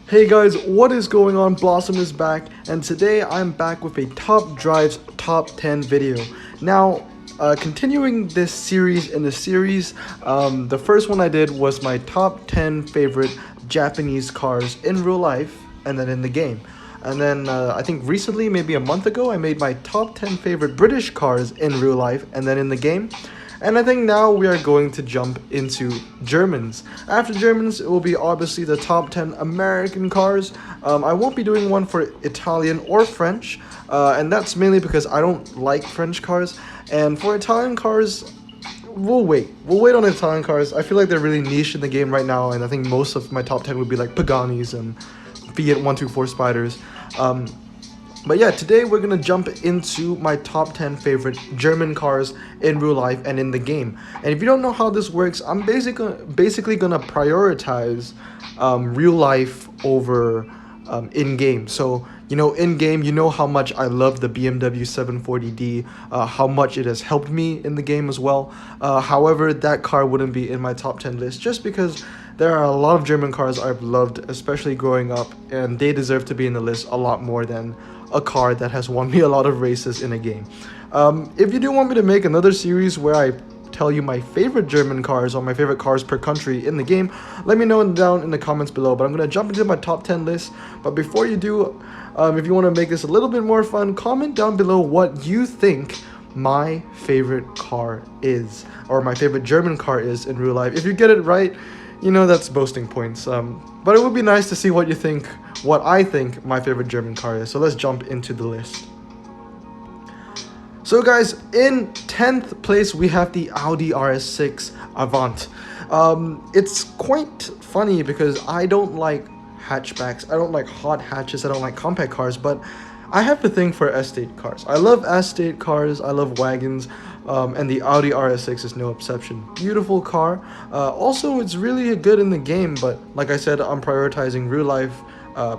Hey guys, what is going on? Blossom is back, and today I'm back with a Top Drives Top 10 video. Now, continuing this series the first one I did was my top 10 favorite Japanese cars in real life and then in the game. And then I think recently, maybe a month ago, I made my top 10 favorite British cars in real life and then in the game. And I think now we are going to jump into Germans. After Germans, it will be obviously the top 10 American cars. I won't be doing one for Italian or French, and that's mainly because I don't like French cars. And for Italian cars, we'll wait. We'll wait on Italian cars. I feel like they're really niche in the game right now, and I think most of my top 10 would be like Paganis and Fiat 124 Spiders. But yeah, today we're gonna jump into my top 10 favorite German cars in real life and in the game. And if you don't know how this works, I'm basically gonna prioritize real life over in-game. So, you know, in-game, you know how much I love the BMW 740D, how much it has helped me in the game as well. However, that car wouldn't be in my top 10 list just because there are a lot of German cars I've loved, especially growing up, and they deserve to be in the list a lot more than a car that has won me a lot of races in a game. If you do want me to make another series where I tell you my favorite German cars or my favorite cars per country in the game, let me know down in the comments below. But I'm going to jump into my top 10 list. But before you do, if you want to make this a little bit more fun, comment down below what you think my favorite car is, or my favorite German car is in real life. If you get it right, you know, that's boasting points. But it would be nice to see what you think, what I think my favorite German car is. So let's jump into the list. So guys, in 10th place we have the Audi RS6 Avant. It's quite funny because I don't like hatchbacks, I don't like hot hatches, I don't like compact cars, but I have a thing for estate cars. I love estate cars, I love wagons, and the Audi RS6 is no exception. Beautiful car. Also, it's really good in the game, but like I said, I'm prioritizing real life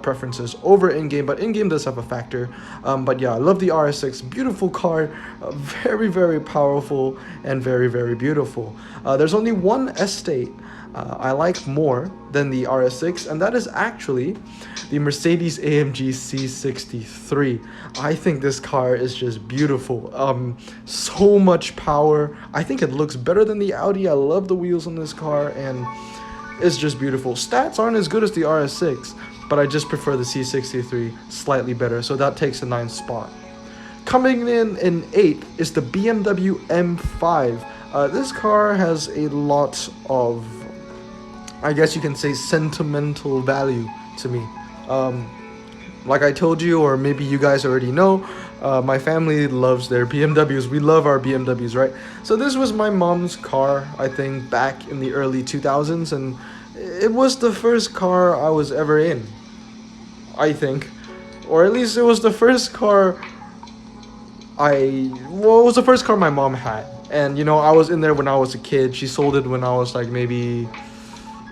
preferences over in-game, but in-game does have a factor. But yeah, I love the RS6. Beautiful car, very, very powerful, and very, very beautiful. There's only one estate I like more than the RS6, and that is actually the Mercedes-AMG C63. I think this car is just beautiful. So much power. I think it looks better than the Audi. I love the wheels on this car, and it's just beautiful. Stats aren't as good as the RS6, but I just prefer the C63 slightly better, so that takes the 9th spot. Coming in 8th is the BMW M5. This car has a lot of, I guess you can say, sentimental value to me. Like I told you, or maybe you guys already know, my family loves their BMWs. We love our BMWs, right? So this was my mom's car, I think, back in the early 2000s, and it was the first car I was ever in, I think. Or at least it was the first car it was the first car my mom had. And, you know, I was in there when I was a kid. She sold it when I was like maybe,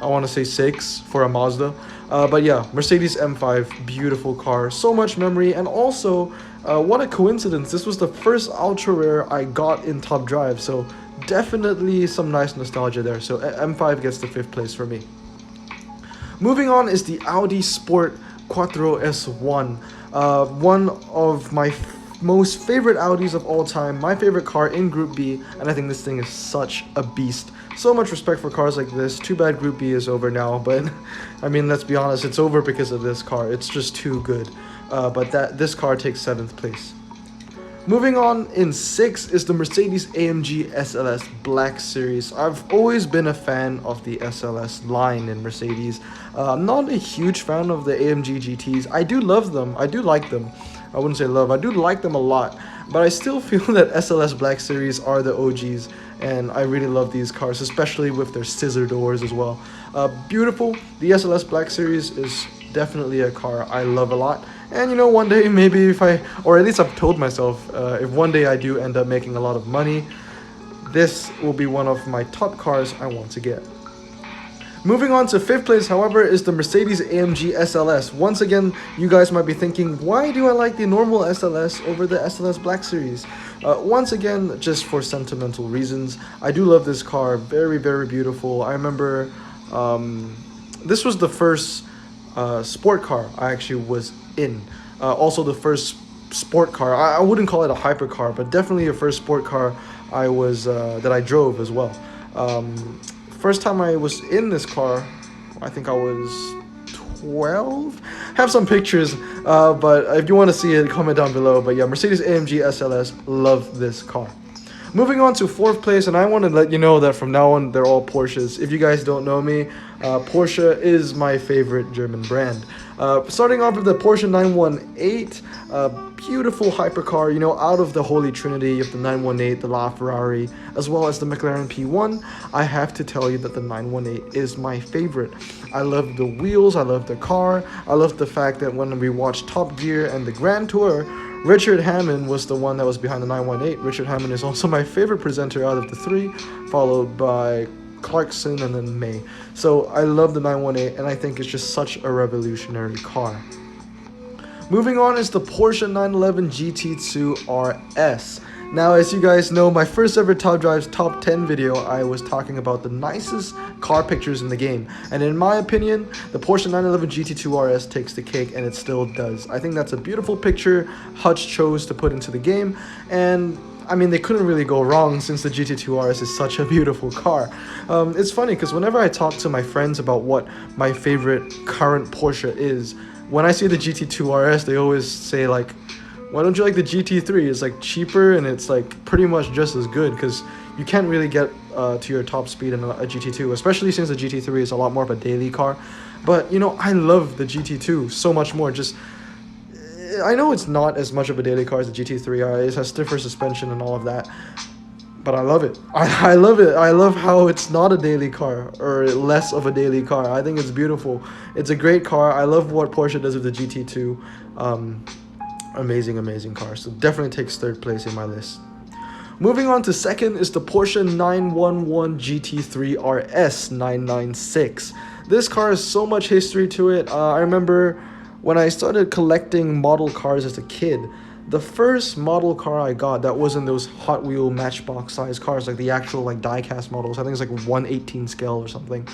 I want to say 6 for a Mazda. But yeah, Mercedes M5, beautiful car, so much memory. And also, what a coincidence, this was the first ultra rare I got in Top Drive, so definitely some nice nostalgia there. So M5 gets the 5th place for me. Moving on is the Audi Sport Quattro S1, one of my most favorite Audis of all time, my favorite car in Group B, and I think this thing is such a beast. So much respect for cars like this. Too bad Group B is over now, but I mean, let's be honest, it's over because of this car. It's just too good. But this car takes 7th place. Moving on, in 6th is the Mercedes-AMG SLS Black Series. I've always been a fan of the SLS line in Mercedes. I'm not a huge fan of the AMG GTs. I do love them. I do like them. I wouldn't say love. I do like them a lot. But I still feel that SLS Black Series are the OGs. And I really love these cars, especially with their scissor doors as well. Beautiful. The SLS Black Series is definitely a car I love a lot. And you know, one day maybe or at least I've told myself, if one day I do end up making a lot of money, this will be one of my top cars I want to get. Moving on to 5th place, however, is the Mercedes-AMG SLS. Once again, you guys might be thinking, why do I like the normal SLS over the SLS Black Series? Once again, just for sentimental reasons. I do love this car, very, very beautiful. I remember this was the first sport car I actually was in. Also, the first sport car. I wouldn't call it a hypercar, but definitely a first sport car I was that I drove as well. First time I was in this car, I think I was 12. Have some pictures, but if you want to see it, comment down below. But yeah, Mercedes-AMG SLS, love this car. Moving on to fourth place, and I want to let you know that from now on they're all Porsches. If you guys don't know me, Porsche is my favorite German brand. Starting off with the Porsche 918, beautiful hypercar, you know, out of the holy trinity of the 918, the LaFerrari, as well as the McLaren P1. I have to tell you that the 918 is my favorite. I love the wheels, I love the car, I love the fact that when we watched Top Gear and the Grand Tour, Richard Hammond was the one that was behind the 918. Richard Hammond is also my favorite presenter out of the three, followed by Clarkson and then May. So I love the 918, and I think it's just such a revolutionary car. Moving on is the Porsche 911 GT2 RS. Now, as you guys know, my first ever Top Drives Top 10 video, I was talking about the nicest car pictures in the game. And in my opinion, the Porsche 911 GT2 RS takes the cake, and it still does. I think that's a beautiful picture Hutch chose to put into the game, and I mean, they couldn't really go wrong since the GT2 RS is such a beautiful car. It's funny because whenever I talk to my friends about what my favorite current Porsche is, when I see the GT2 RS, they always say like, why don't you like the GT3? It's like cheaper and it's like pretty much just as good, because you can't really get to your top speed in a GT2, especially since the GT3 is a lot more of a daily car. But you know, I love the GT2 so much more. Just, I know it's not as much of a daily car as the GT3 is, has stiffer suspension and all of that, but I love it. I love it. I love how it's not a daily car, or less of a daily car. I think it's beautiful. It's a great car. I love what Porsche does with the GT2. Amazing car. So definitely takes third place in my list. Moving on to second is the Porsche 911 GT3 RS 996. This car has so much history to it. I remember when I started collecting model cars as a kid, the first model car I got that wasn't those Hot Wheel Matchbox size cars, like the actual like die-cast models, I think it's like 1/18 scale or something,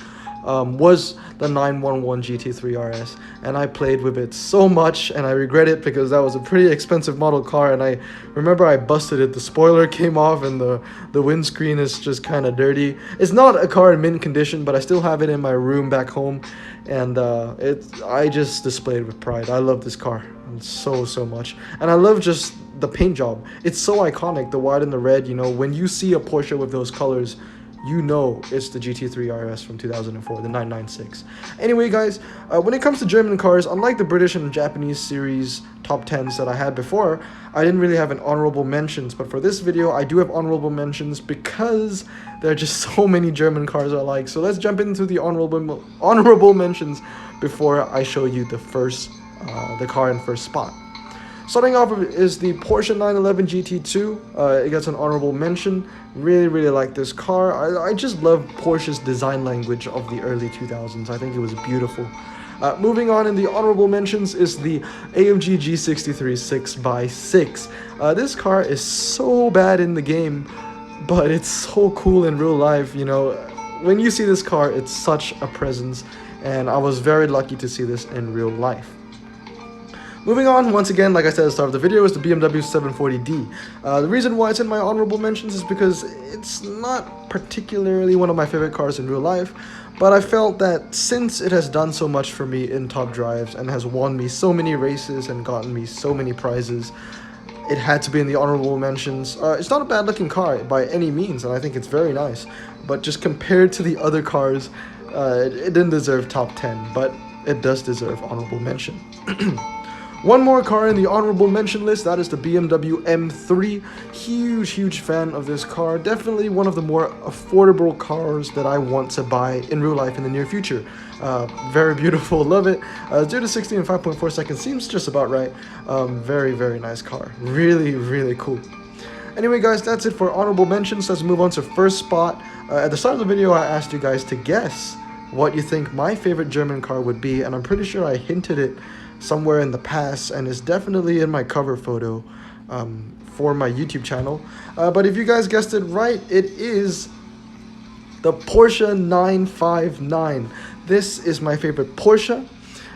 was the 911 GT3 RS, and I played with it so much, and I regret it because that was a pretty expensive model car, and I remember I busted it. The spoiler came off and the windscreen is just kind of dirty. It's not a car in mint condition, but I still have it in my room back home, and I just display it with pride. I love this car so much, and I love just the paint job. It's so iconic, the white and the red. You know, when you see a Porsche with those colors, you know it's the GT3 RS from 2004, the 996. Anyway, guys, when it comes to German cars, unlike the British and Japanese series top 10s that I had before, I didn't really have an honorable mentions, but for this video, I do have honorable mentions because there are just so many German cars I like. So let's jump into the honorable mentions before I show you the car in first spot. Starting off is the Porsche 911 GT2. It gets an honorable mention. Really like this car. I just love Porsche's design language of the early 2000s. I think it was beautiful. Moving on in the honorable mentions is the AMG G63 6x6. This car is so bad in the game, but it's so cool in real life. You know, when you see this car, it's such a presence, and I was very lucky to see this in real life. Moving on, once again, like I said at the start of the video, is the BMW 740D. The reason why it's in my honorable mentions is because it's not particularly one of my favorite cars in real life, but I felt that since it has done so much for me in Top Drives and has won me so many races and gotten me so many prizes, it had to be in the honorable mentions. It's not a bad looking car by any means, and I think it's very nice, but just compared to the other cars, it didn't deserve top 10, but it does deserve honorable mention. One more car in the honorable mention list, that is the BMW M3. Huge fan of this car. Definitely one of the more affordable cars that I want to buy in real life in the near future. Very beautiful, love it. 0 to 60 in 5.4 seconds seems just about right. Very nice car. Really cool. Anyway, guys, that's it for honorable mentions. Let's move on to first spot. At the start of the video, I asked you guys to guess what you think my favorite German car would be, and I'm pretty sure I hinted it somewhere in the past, and it's definitely in my cover photo for my YouTube channel. But if you guys guessed it right, it is the Porsche 959. This is my favorite Porsche,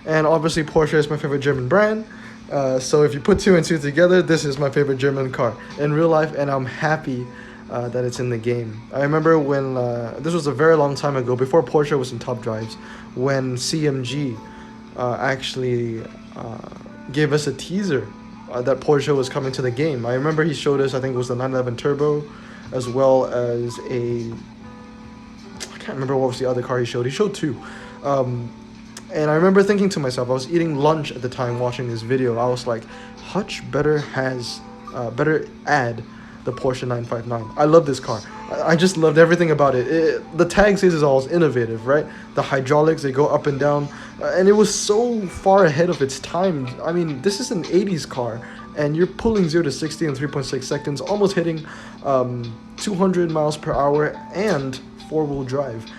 And obviously Porsche is my favorite German brand. So if you put two and two together, this is my favorite German car in real life, and I'm happy that it's in the game. I remember when, this was a very long time ago, before Porsche was in top drives, when CMG actually gave us a teaser that Porsche was coming to the game. I remember he showed us, I think it was the 911 Turbo, as well as I can't remember what was the other car he showed. He showed two. And I remember thinking to myself, I was eating lunch at the time watching this video. I was like, Hutch better add the Porsche 959. I love this car. I just loved everything about it. The tag says it's all innovative, right? The hydraulics, they go up and down. And it was so far ahead of its time. I mean, this is an 80s car. And you're pulling 0 to 60 in 3.6 seconds, almost hitting 200 miles per hour and four-wheel drive.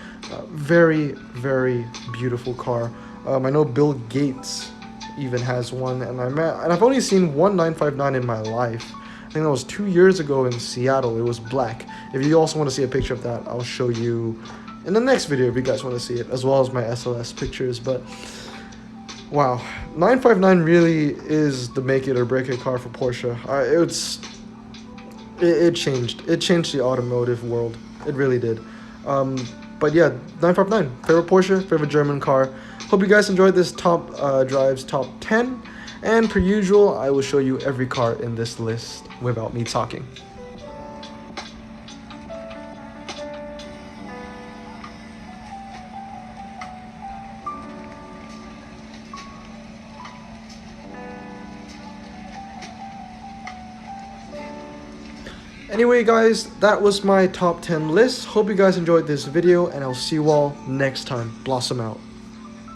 Very, very beautiful car. I know Bill Gates even has one, and I've only seen one 959 in my life. I think that was 2 years ago in Seattle. It was black. If you also want to see a picture of that, I'll show you in the next video if you guys want to see it, as well as my SLS pictures. But wow, 959 really is the make it or break it car for Porsche. It changed the automotive world. It really did. But yeah, 959, favorite Porsche, favorite German car. Hope you guys enjoyed this top drives top 10. And per usual, I will show you every car in this list without me talking. Anyway guys, that was my top 10 list. Hope you guys enjoyed this video, and I'll see you all next time. Blossom out.